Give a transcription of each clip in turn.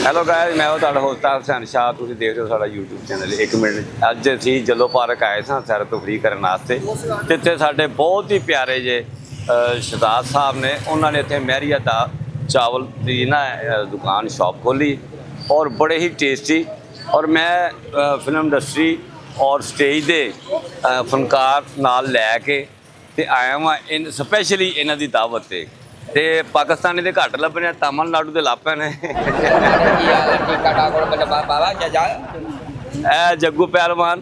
Hello guys, ਮੈਂ ਤੁਹਾਡਾ host Hussain ਸ਼ਾਹ। ਤੁਸੀਂ ਦੇਖ ਰਹੇ ਹੋ ਸਾਡਾ YouTube ਚੈਨਲ 1 ਮਿੰਟ। ਅੱਜ ਅਸੀਂ ਜੱਲੋ ਪਾਰਕ ਆਏ ਸਾਂ ਸੈਰ ਤਫਰੀਹ ਕਰਨ ਵਾਸਤੇ। ਜਿੱਥੇ ਸਾਡੇ ਬਹੁਤ ਹੀ ਪਿਆਰੇ ਜੇ ਸ਼ਹਜ਼ਾਦ ਸਾਹਿਬ ਨੇ, ਉਹਨਾਂ ਨੇ ਇੱਥੇ ਮਹਿਰੀਆ ਦਾ ਚਾਵਲ ਦੀ ਨਾ ਦੁਕਾਨ ਸ਼ਾਪ ਖੋਲੀ ਔਰ ਬੜੇ ਹੀ ਟੇਸਟੀ। ਔਰ ਮੈਂ ਫਿਲਮ ਇੰਡਸਟਰੀ ਔਰ ਸਟੇਜ ਦੇ ਫਨਕਾਰ ਨਾਲ ਲੈ ਕੇ ਤੇ ਆਇਆ ਵਾਂ ਸਪੈਸ਼ਲੀ ਇਹਨਾਂ ਦੀ ਦਾਵਤ ਤੇ ਪਾਕਿਸਤਾਨੀ ਦੇ ਘੱਟ ਲੱਭਣੇ, ਤਾਮਿਲਨਾਡੂ ਦੇ ਲਾਪੇ ਨੇ। ਇਹ ਜੱਗੂ ਪਹਿਲਵਾਨ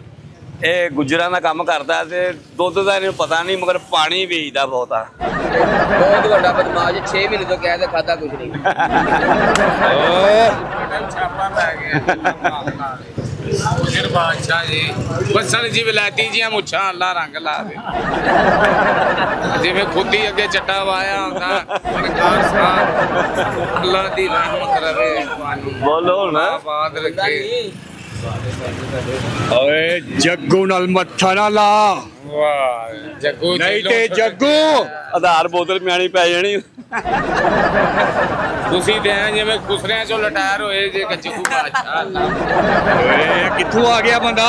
ਇਹ ਗੁੱਜਰਾਂ ਦਾ ਕੰਮ ਕਰਦਾ ਤੇ ਦੁੱਧ ਦਾ ਇਹਨੂੰ ਪਤਾ ਨਹੀਂ, ਮਗਰ ਪਾਣੀ ਵੇਚਦਾ ਬਹੁਤ ਆ। ਬਹੁਤ ਵੱਡਾ ਬਦਮਾਸ਼ 6 ਮਹੀਨੇ ਤੋਂ ਕਹਿ ਖਾਦਾ ਕੁਝ ਨਹੀਂ। ਛਾਪਾ ਪੈ ਗਿਆ ਗੁਜਰ ਬਾਦਸ਼ਾਹ ਜੀ ਬਸਣ ਜੀ ਵਿਲਾਇਤੀ ਜੀਆਂ ਮੁੱਛਾਂ ਅੱਲਾ ਰੰਗ ਲਾ ਦੇ, ਜਿਵੇਂ ਖੁਦ ਹੀ ਅੱਗੇ ਚੱਟਾ ਵਾਇਆ ਹੁੰਦਾ। ਸਰਕਾਰ ਸਾਹਿਬ ਅੱਲਾ ਦੀ ਰਹਿਮਤ ਰਵੇ ਤੁਹਾਨੂੰ, ਬੋਲੋ ਹੁਣ ਆਬਾਦ ਰੱਖੇ। ਓਏ ਜੱਗੂ ਨਾਲ ਮੱਥਾ ਨਾ ਲਾ, ਵਾਹ ਜੱਗੂ ਨਹੀਂ ਤੇ ਜੱਗੂ ਆਧਾਰ ਬੋਤਲ ਪਿਆਣੀ ਪੈ ਜਾਣੀ। ਤੁਸੀਂ ਤੇ ਜਿਵੇਂ ਖੁਸਰਿਆਂ ਚੋਂ ਲਟਾਇਰ ਹੋਏ ਜੇ ਜੱਗੂ ਬਾਦਸ਼ਾਹ ਅੱਲਾ। ਓਏ ਕਿੱਥੋਂ ਆ ਗਿਆ ਬੰਦਾ?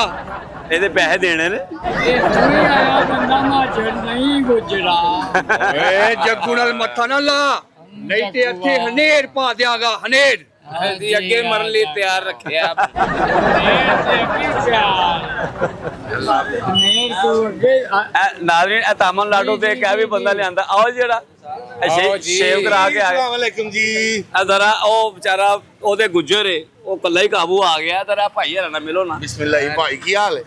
ਇਹਦੇ ਪੈਸੇ ਦੇਣੇ ਨੇ। ਇੱਥੋਂ ਹੀ ਆਇਆ ਬੰਦਾ ਮਾਝੜ ਨਹੀਂ ਗੁਜਰਾ। ਓਏ ਜੱਗੂ ਨਾਲ ਮੱਥਾ ਨਾ ਲਾ, ਨਹੀਂ ਤੇ ਇੱਥੇ ਹਨੇਰ ਪਾ ਦਿਆਂਗਾ, ਹਨੇਰ। ਜੀ ਅੱਗੇ ਮਰਨ ਲਈ ਤਿਆਰ ਰੱਖਿਆ। ਨਾਜ਼ਰੀਨ ਇਹ ਤਾਮਿਲਨਾਡੂ ਤੇ ਕਹਿ ਵੀ ਬੰਦਾ ਲਿਆਂਦਾ। ਆਓ ਜਿਹੜਾ ਸ਼ੇਵ ਕਰਾ ਕੇ ਆ ਗਿਆ। ਵਾਲੇਕੁਮ ਜੀ। ਜ਼ਰਾ ਉਹ ਵਿਚਾਰਾ ਉਹਦੇ ਗੁੱਜਰ ਏ, ਉਹ ਕੱਲਾ ਹੀ ਕਾਬੂ ਆ ਗਿਆ। ਜ਼ਰਾ ਭਾਈ ਹਰਾਂ ਨਾਲ ਮਿਲੋ ਨਾ। ਬਿਸਮਿਲ੍ਲਾ ਜੀ ਭਾਈ, ਕੀ ਹਾਲ ਹੈ?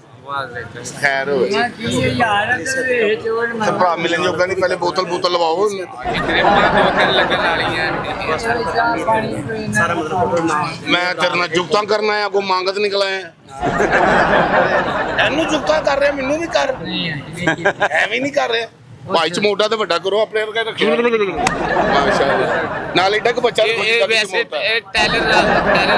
ਖੈਰ ਹੋਵੇ ਭਰਾ ਮਿਲਣ ਜੋਗਾ ਨਹੀਂ, ਪਹਿਲੇ ਬੋਤਲ ਲਵਾਓ। ਲੱਗਣ ਵਾਲੀਆਂ ਮੈਂ ਤੇਰੇ ਨਾਲ ਜੁਗਤਾਂ ਕਰਨਾ ਆ, ਕੋ ਮੰਗਤ ਨਿਕਲ ਆਇਆ। ਇਹਨੂੰ ਜੁਗਤਾਂ ਕਰ ਰਿਹਾ, ਮੈਨੂੰ ਵੀ ਕਰ, ਐਵੇਂ ਨਹੀਂ ਕਰ ਰਿਹਾ। ਭਾਈ ਚ ਮੋਢਾ ਤੇ ਵੱਡਾ ਕਰੋ, ਆਪਣੇ ਵਰਗਾ ਰੱਖਿਓ। ਮਾਸ਼ਾਅੱਲਾ। ਨਾਲ ਏਡਾ ਕੁ ਬੱਚਾ ਇਹ ਵੈਸੇ ਟੈਲਰ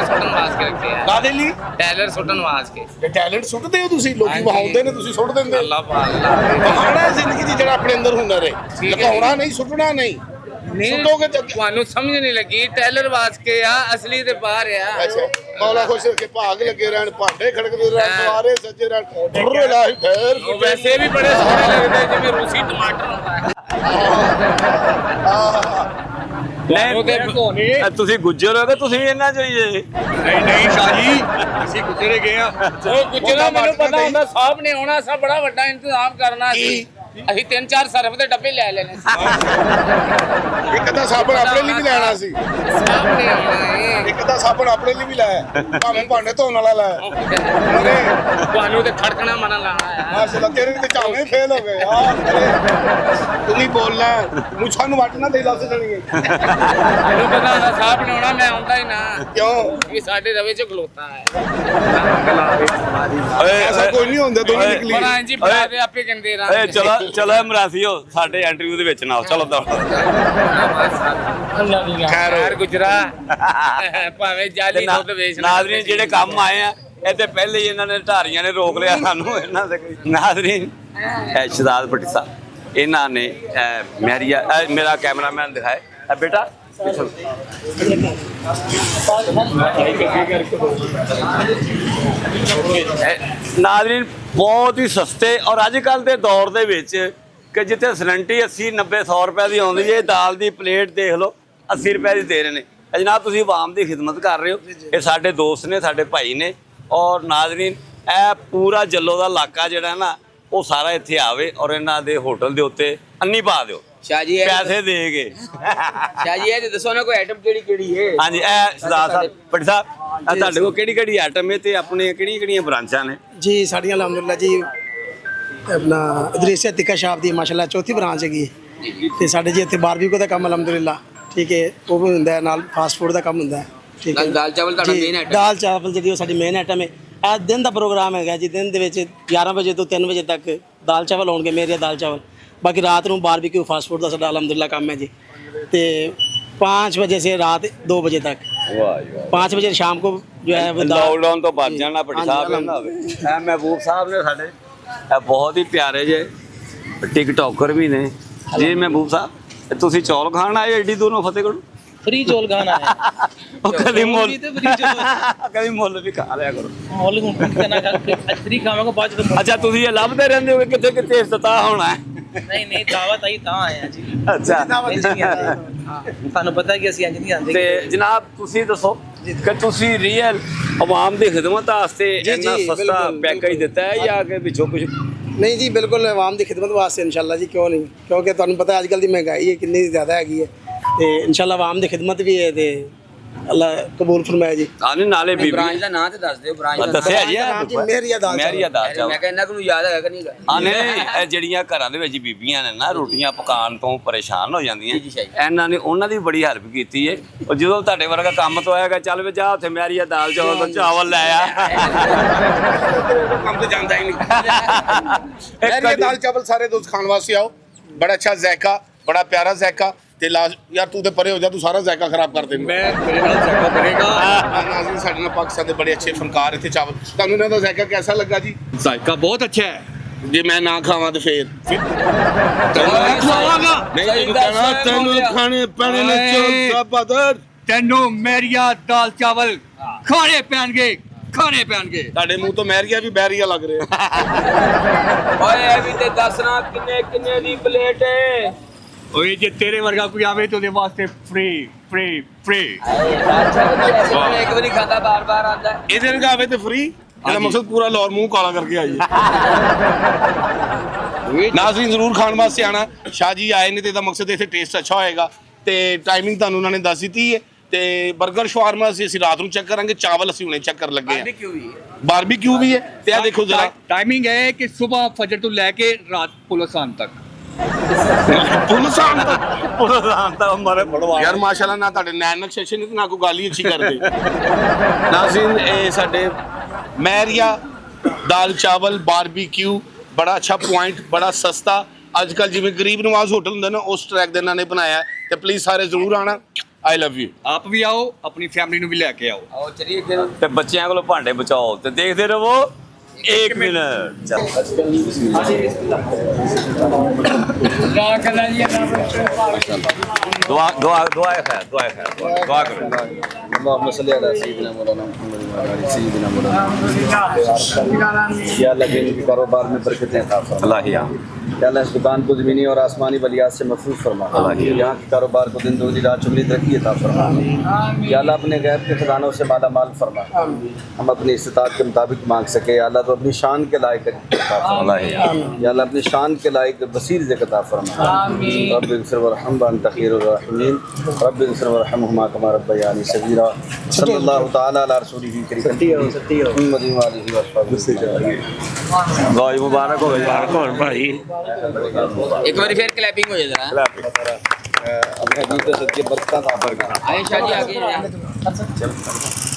ਸੁੱਟਣ ਵਾਸਤੇ ਰੱਖਿਆ। ਕਾਦੇ ਲਈ? ਟੈਲਰ ਸੁੱਟਣ ਵਾਸਤੇ। ਟੈਲੈਂਟ ਸੁੱਟਦੇ ਹੋ ਤੁਸੀਂ? ਲੋਕੀ ਵਹਾਉਂਦੇ ਨੇ, ਤੁਸੀਂ ਸੁੱਟ ਦਿੰਦੇ। ਅੱਲਾ ਪਾਕ ਵਹਾਉਣਾ ਜ਼ਿੰਦਗੀ ਦੀ ਜਿਹੜਾ ਆਪਣੇ ਅੰਦਰ ਹੁਨਰ ਹੈ, ਲਗਾਉਣਾ ਨਹੀਂ, ਸੁੱਟਣਾ ਨਹੀਂ। ਸੁੱਟੋਗੇ ਤਾਂ ਤੁਹਾਨੂੰ ਸਮਝ ਨਹੀਂ ਲੱਗੀ। ਟੈਲਰ ਵਾਸਤੇ ਆ, ਅਸਲੀ ਤੇ ਬਾਹਰ ਆ। ਅੱਛਾ, ਮੌਲਾ ਖੁਸ਼ ਰੱਖੇ, ਭਾਗ ਲੱਗੇ ਰਹਿਣ, ਭਾਂਡੇ ਖੜਕਦੇ ਰਹਿਣ, ਸਵਾਰੇ ਸੱਜੇ ਰਹਿਣ। ਲਾਹੀ ਫੇਰ ਉਹ ਵੈਸੇ ਵੀ ਬੜੇ ਸੋਹਣੇ ਲੱਗਦੇ, ਜਿਵੇਂ ਰੂਸੀ ਟਮਾਟਰ ਹੁੰਦਾ। ਨਹੀਂ ਤੁਸੀਂ ਗੁੱਜਰ ਹੋ ਕਿ ਤੁਸੀਂ ਇਹਨਾਂ ਚੋਂ ਹੀ ਜੇ? ਨਹੀਂ ਸ਼ਾਹ ਜੀ, ਅਸੀਂ ਗੁਜਰੇ ਗਏ ਆ। ਉਹ ਗੁਜਰਾ ਮੈਨੂੰ ਪਤਾ ਹੁੰਦਾ, ਸਾਹਿਬ ਨੇ ਆਉਣਾ, ਸਭ ਬੜਾ ਵੱਡਾ ਇੰਤਜ਼ਾਮ ਕਰਨਾ ਸੀ। ਅਸੀਂ 3-4 ਸਰਫ ਦੇ ਡੱਬੇ ਲੈ ਲੈਣੇ ਸੀ। ਇੱਕ ਤਾਂ ਸਾਬਣ ਆਪਣੇ ਲਈ ਵੀ ਲੈਣਾ ਸੀ। ਸਾਹਿਬ ਨੇ ਆਉਣਾ ਇੱਕ ਤਾਂ ਸਾਬਣ ਆਪਣੇ ਲਈ ਵੀ ਲਾਇਆ, ਭਾਵੇਂ ਭਾਂਡੇ ਧੋਣ ਵਾਲਾ ਲਾਇਆ। ਤੁਹਾਨੂੰ ਤੇ ਖੜਕਣਾ ਮਨਾ ਲਾਣਾ ਹੈ। ਮਾਸ਼ਾਅੱਲਾ, ਤੇਰੇ ਤੇ ਝਾਵੇਂ ਫੇਲ ਹੋ ਗਏ ਯਾਰ। ਤੂੰ ਵੀ ਬੋਲਣਾ, ਮੁੱਛਾਂ ਨੂੰ ਵੱਟ ਨਾ ਦੇ ਲੱਸ ਜਾਣਗੇ। ਮੈਨੂੰ ਪਤਾ ਹੁੰਦਾ ਸਾਹਿਬ ਨੇ ਆਉਣਾ, ਮੈਂ ਆਉਂਦਾ ਹੀ ਨਾ। ਕਿਉਂ? ਕਿ ਸਾਡੇ ਰਵੇ ਚ ਖਲੋਤਾ ਹੈ। ਐਸਾ ਕੋਈ ਨਹੀਂ ਹੁੰਦਾ, ਦੋਵੇਂ ਨਿਕਲੀ। ਪਰ ਇੰਜੀ ਬਣਾ ਦੇ ਆਪੇ ਕਹਿੰਦੇ ਰਾਂ। ਚਲੋ ਮਰਾਸੀਓ ਸਾਡੇ ਇੰਟਰਵਿਊ ਦੇ ਵਿੱਚ ਨਾ ਚਲੋ। ਖੈਰ ਗੁਜਰਾ ਭਾਵੇਂ ਜਾਲੀ ਦੁੱਧ ਵੇਚਣਾ। ਨਾਜ਼ਰੀਨ ਜਿਹੜੇ ਕੰਮ ਆਏ ਆ, ਇਹ ਤੇ ਪਹਿਲੇ ਹੀ ਇਹਨਾਂ ਨੇ ਢਾਰੀਆਂ ਨੇ ਰੋਕ ਲਿਆ ਸਾਨੂੰ। ਇਹਨਾਂ ਦੇ ਨਾਜ਼ਰੀਨ ਸ਼ਹਜ਼ਾਦ ਭੱਟੀ ਸਾਹਿਬ, ਇਹਨਾਂ ਨੇ ਮਹਿਰੀਆ, ਮੇਰਾ ਕੈਮਰਾਮੈਨ ਦਿਖਾਏ ਬੇਟਾ ਨਾਜ਼ਰੀਨ ਬਹੁਤ ਹੀ ਸਸਤੇ। ਔਰ ਅੱਜ ਕੱਲ੍ਹ ਦੇ ਦੌਰ ਦੇ ਵਿੱਚ ਕਿ ਜਿੱਥੇ ਸਿਲੰਟੀ 80-90-100 ਰੁਪਏ ਦੀ ਆਉਂਦੀ ਹੈ, ਦਾਲ ਦੀ ਪਲੇਟ ਦੇਖ ਲਓ 80 ਰੁਪਏ ਦੀ ਦੇ ਰਹੇ ਨੇ। ਜਨਾਬ ਤੁਸੀਂ ਆਵਾਮ ਦੀ ਖਿਦਮਤ ਕਰ ਰਹੇ ਹੋ। ਇਹ ਸਾਡੇ ਦੋਸਤ ਨੇ, ਸਾਡੇ ਭਾਈ ਨੇ। ਔਰ ਨਾਜ਼ਰੀਨ ਇਹ ਪੂਰਾ ਜੱਲੋ ਦਾ ਇਲਾਕਾ ਜਿਹੜਾ ਨਾ, ਉਹ ਸਾਰਾ ਇੱਥੇ ਆਵੇ ਔਰ ਇਹਨਾਂ ਦੇ ਹੋਟਲ ਦੇ ਉੱਤੇ ਅੰਨੀ ਪਾ ਦਿਓ ਸ਼ਾਹ ਜੀ ਪੈਸੇ ਦੇ ਕੇ। ਸ਼ਾਹ ਜੀ ਇਹ ਦੱਸੋ ਨਾ ਕੋਈ ਆਈਟਮ ਕਿਹੜੀ ਹੈ? ਹਾਂਜੀ, ਇਹ ਸ਼ਹਜ਼ਾਦ ਸਾਹਿਬ ਭੱਟੀ ਸਾਹਿਬ, ਤੁਹਾਡੇ ਕੋਲ ਕਿਹੜੀ ਆਈਟਮ ਹੈ ਤੇ ਆਪਣੀਆਂ ਕਿਹੜੀਆਂ ਬ੍ਰਾਂਚਾਂ ਨੇ? ਜੀ ਸਾਡੀਆਂ ਅਲਹਮਦੁਲਿਲਾ ਜੀ ਆਪਣਾ ਅਦਰੇਸਿਆ ਤਿੱਕਾ ਸ਼ਾਪ ਦੀ ਮਾਸ਼ਾਅੱਲਾ ਚੌਥੀ ਬ੍ਰਾਂਚ ਹੈਗੀ ਤੇ ਸਾਡੇ ਜੀ ਇੱਥੇ ਬਾਰਬੀਕਿਊ ਦਾ ਕੰਮ ਅਲਹਮਦੁਲਿਲਾ ਠੀਕ ਹੈ, ਉਹ ਵੀ ਹੁੰਦਾ, ਨਾਲ ਫਾਸਟ ਫੂਡ ਦਾ ਕੰਮ ਹੁੰਦਾ। ਠੀਕ ਹੈ, ਦਾਲ ਚਾਵਲ ਤੁਹਾਡਾ ਮੇਨ ਆਈਟਮ? ਦਾਲ ਚਾਵਲ ਜਿਹੜੀ ਉਹ ਸਾਡੀ ਮੇਨ ਆਈਟਮ ਹੈ। ਇਹ ਦਿਨ ਦਾ ਪ੍ਰੋਗਰਾਮ ਹੈਗਾ ਜੀ, ਦਿਨ ਦੇ ਵਿੱਚ 11 ਵਜੇ ਤੋਂ 3 ਵਜੇ ਤੱਕ ਦਾਲ ਚਾਵਲ ਹੋਣਗੇ, ਮੇਰੇ ਦਾਲ ਚਾਵਲ। ਬਾਕੀ ਰਾਤ ਨੂੰ ਬਾਰਬੀਕਿਊ ਫਾਸਟ ਫੂਡ ਦਾ ਸਾਡਾ ਅਲਹਮਦੁਲਿਲਾ ਕੰਮ ਹੈ ਜੀ। ਤੇ 5 बजे से रात 2 बजे तक। 5 बजे शाम को जो है लॉकडाउन तो बच जाना भट्टी साहब महबूब साहब ने साढ़े बहुत ही प्यारे जे टिकटॉकर भी ने जी। महबूब साहब तुसी चौल खाण आए एडी दूरों फतेहगढ़? फ्री चौल खाना है ਉਹ ਕਦੀ ਮੁੱਲ तो फ्री चौल ਕਦੀ ਮੁੱਲ ਵੀ ਖਾ ਲਿਆ ਕਰੋ मोल करना फ्री खावांगा बाद में ਅੱਛਾ ਤੁਸੀਂ ਇਹ ਲੱਭਦੇ ਰਹਿੰਦੇ ਹੋ ਕਿ ਕਿੱਥੇ ਕਿੱਥੇ ਇਫਤਤਾਹ ਹੋਣਾ ਹੈ नहीं नहीं दावत आई ता आए हैं जी ਅੱਛਾ ਤੁਹਾਨੂੰ ਪਤਾ ਕਿ ਅਸੀਂ ਇੰਜ ਨਹੀਂ ਆਂਦੇ ਤੇ ਜਨਾਬ ਤੁਸੀਂ ਦੱਸੋ ਕਿ ਤੁਸੀਂ ਰੀਅਲ ਆਵਾਮ ਦੀ ਖਿਦਮਤ ਵਾਸਤੇ ਇੰਨਾ ਸਸਤਾ ਪੈਕੇਜ ਦਿੱਤਾ ਹੈ ਜਾਂ ਕਿ ਵਿੱਚੋਂ ਕੁਝ ਨਹੀਂ ਜੀ ਬਿਲਕੁਲ ਆਵਾਮ ਦੀ ਖਿਦਮਤ ਵਾਸਤੇ ਇਨਸ਼ਾਅੱਲਾ ਜੀ ਕਿਉਂ ਨਹੀਂ ਕਿਉਂਕਿ ਤੁਹਾਨੂੰ ਪਤਾ ਅੱਜ ਕੱਲ੍ਹ ਦੀ ਮਹਿੰਗਾਈ ਹੈ ਕਿੰਨੀ ਜ਼ਿਆਦਾ ਹੈਗੀ ਹੈ ਤੇ ਇਨਸ਼ਾਅੱਲਾ ਆਵਾਮ ਦੀ ਖਿਦਮਤ ਵੀ ਹੈ ਤੇ ਅੱਲਾ ਕਬੂਲ ਫਰਮਾਏ ਜੀ ਆਨੇ ਨਾਲੇ ਬੀਬੀ ਬ੍ਰਾਂਚ ਦਾ ਨਾਂ ਤੇ ਦੱਸ ਦਿਓ ਬ੍ਰਾਂਚ ਦਾ ਦੱਸਿਆ ਜੀ ਜੀ ਮੇਰੀ ਅਦਾ ਮੇਰੀ ਅਦਾਲਤ ਨਾਂ। ਮੈਂ ਕਹਿੰਦਾ ਕਿ ਨੂੰ ਯਾਦ ਹੈਗਾ ਕਿ ਨਹੀਂ ਹੈਗਾ? ਆਨੇ ਇਹ ਜਿਹੜੀਆਂ ਘਰਾਂ ਦੇ ਵਿੱਚ ਬੀਬੀਆਂ ਨੇ ਨਾ ਰੋਟੀਆਂ ਪਕਾਉਣ ਤੋਂ ਪਰੇਸ਼ਾਨ ਹੋ ਜਾਂਦੀਆਂ ਜੀ, ਜੀ। ਇਹਨਾਂ ਨੇ ਉਹਨਾਂ ਦੀ ਬੜੀ ਹੈਲਪ ਕੀਤੀ ਹੈ ਉਹ ਜਦੋਂ ਤੁਹਾਡੇ ਵਰਗਾ ਕੰਮ ਤੋਂ ਆਏਗਾ ਚੱਲ ਵੇ ਜਾ ਉੱਥੇ ਮੇਰੀ ਦਾਲ ਚੌਲ ਤੋਂ ਚਾਵਲ ਲੈ ਆ ਕੰਮ ਤੇ ਜਾਂਦਾ ਹੀ ਨਹੀਂ ਯਾਰ ਇਹ ਦਾਲ ਚਾਵਲ ਸਾਰੇ ਦੋਸਤ ਖਾਣ ਵਾਸਤੇ ਆਓ ਬੜਾ ਅੱਛਾ ਜ਼ਾਇਕਾ ਬੜਾ ਪਿਆਰਾ ਜ਼ਾਇਕਾ ਤੇ ਯਾਰ ਤੂੰ ਤੇ ਪਰੇ ਹੋ ਜਾ ਤੂੰ ਸਾਰਾ ਜ਼ਾਇਕਾ ਖਰਾਬ ਕਰ ਦੇਂਗਾ ਮੈਂ ਮੇਰੇ ਨਾਲ ਜ਼ਾਇਕਾ ਕਰੇਗਾ ਨਾਜ਼ਰੀਨ ਸਾਡੇ ਨਾਲ ਪਾਕਿਸਤਾਨ ਦੇ ਬੜੇ ਅੱਛੇ ਫਨਕਾਰ ਇੱਥੇ ਚਾਵਲ ਤੁਹਾਨੂੰ ਇਹਨਾਂ ਦਾ ਜ਼ਾਇਕਾ ਕਿਹਦਾ ਲੱਗਾ ਜੀ ਜ਼ਾਇਕਾ ਬਹੁਤ ਅੱਛਾ ਹੈ ਜੇ ਮੈਂ ਨਾ ਖਾਵਾਂ ਤੇ ਫੇਰ ਮੈਂ ਖਵਾਵਾਂਗਾ ਨਹੀਂ ਤੈਨੂੰ ਕਹਿਣਾ ਤੈਨੂੰ ਖਾਣੇ ਪੈਣੇ ਨੇ ਚੌਲ ਸਾਬਦਰ ਤੈਨੂੰ ਮੇਰੀਆਂ ਦਾਲ ਚਾਵਲ ਖਾਣੇ ਪੈਣਗੇ ਤੁਹਾਡੇ ਮੂੰਹ ਤੋਂ ਮਹਿਰੀਆ ਵੀ ਬਹਿਰੀਆ ਲੱਗ ਰਿਹਾ ਓਏ ਇਹ ਵੀ ਤੇ ਦੱਸਣਾ ਕਿੰਨੇ ਕਿੰਨੇ ਦੀ ਪਲੇਟ ਹੈ ਓਏ ਜੇ ਤੇਰੇ ਵਰਗਾ ਕੋਈ ਆਵੇ ਤਾਂ ਉਹਦੇ ਵਾਸਤੇ ਫ੍ਰੀ ਦਾਲ ਚਾਵਲ ਐਸੇ ਇੱਕ ਵਾਰੀ ਖਾਦਾ ਬਾਰ-ਬਾਰ ਆਂਦਾ ਹੈ। ਇਹਦੇ ਨਾਲ ਆਵੇ ਤੇ ਫ੍ਰੀ ਇਹਦਾ ਮਕਸਦ ਪੂਰਾ ਲਾਹੌਰ ਮੂੰਹ ਕਾਲਾ ਕਰਕੇ ਆਈਏ ਨਾਜ਼ਰੀਨ ਜ਼ਰੂਰ ਖਾਣ ਵਾਸਤੇ ਆਣਾ ਸ਼ਾਹ ਜੀ ਆਏ ਨੇ ਤੇ ਇਹਦਾ ਮਕਸਦ ਇੱਥੇ ਟੇਸਟ ਅੱਛਾ ਹੋਏਗਾ ਤੇ ਟਾਈਮਿੰਗ ਤੁਹਾਨੂੰ ਉਹਨਾਂ ਨੇ ਦੱਸ ਦਿੱਤੀ ਹੈ ਤੇ 버ਗਰ ਸ਼ਵਾਰਮਾ ਅਸੀਂ ਰਾਤ ਨੂੰ ਚੈੱਕ ਕਰਾਂਗੇ ਚਾਵਲ ਅਸੀਂ ਹੁਣੇ ਚੈੱਕ ਕਰਨ ਲੱਗੇ ਆ ਬਾਰਬੀਕਿਊ ਵੀ ਹੈ ਤੇ ਆ ਦੇਖੋ ਜ਼ਰਾ ਟਾਈਮਿੰਗ ਹੈ ਕਿ ਸਵੇਰ ਫਜਰ ਤੋਂ ਲੈ ਕੇ ਰਾਤ ਪੁਲਸਾਨ ਤੱਕ ਪੁਲਸਾਨ ਤਾਂ ਮਾਰੇ ਫੜਵਾ ਯਾਰ ਮਾਸ਼ਾਅੱਲਾ ਨਾ ਤੁਹਾਡੇ ਨੈਣ ਨਕਸ਼ੇ ਨੇ ਤੇ ਨਾ ਕੋਈ ਗੱਲ ਹੀ ਅੱਛੀ ਕਰਦੇ ਨਾਜ਼ਰੀਨ ਇਹ ਸਾਡੇ ਮਹਿਰੀਆ ਦਾਲ ਚਾਵਲ ਬਾਰਬੀਕਿਊ ਬੜਾ ਅੱਛਾ ਪੁਆਇੰਟ ਬੜਾ ਸਸਤਾ ਅੱਜ ਕੱਲ ਜਿਵੇਂ ਗਰੀਬ ਨਵਾਜ਼ ਹੋਟਲ ਹੁੰਦਾ ਨਾ ਉਸ ਟਰੈਕ ਦੇ ਇਹਨਾਂ ਨੇ ਬਣਾਇਆ ਤੇ ਪਲੀਜ਼ ਸਾਰੇ ਜ਼ਰੂਰ ਆਣਾ ਆਈ ਲਵ ਯੂ ਆਪ ਵੀ ਆਓ ਆਪਣੀ ਫੈਮਿਲੀ ਨੂੰ ਵੀ ਲੈ ਕੇ ਆਓ ਆਓ ਚਲਿਏ ਫਿਰ ਤੇ ਬੱਚਿਆਂ ਕੋਲੋਂ ਭਾਂਡੇ ਬਚਾਓ ਤੇ ਦੇਖਦੇ ਰਹੋ 1 ਮਿੰਟ ਚੱਲ दुआ खैर दुआ करो اللهم صل على سيدنا مولانا محمد وعلى ال سيدنا مولانا या अल्लाह के कारोबार में बरकतें अता फरमा अल्लाह या या अल्लाह इस दुकान को ज़मीनी और आसमानी बलियात से महफूज फरमा यहाँ के कारोबार को दिन दूनी रात चुगली तरक्की अता फरमा या अल्लाह अपने गैब के खजानों से माला माल फरमा हम अपनी इस्तिताअत के मुताबिक मांग सके या अल्लाह तो अपनी शान के लायक या अल्लाह अपनी शान के लायक वसीर ज़िक्र फरमा रब्बि इग़फिर वरहम व अंत खैरुर राहिमीन रब्बि इग़फिर वरहमहुमा कमा रब्बयानी सगीरा सल्लल्लाहु तआला अला रसूलिही करीम मुहम्मद व आलिहि व अस्हाबिही गॉय मुबारक हो भाई एक बार फिर क्लैपिंग हो जाए जरा अपने हदीस के सदके बरकत अता फरमा आए शाह जी आगे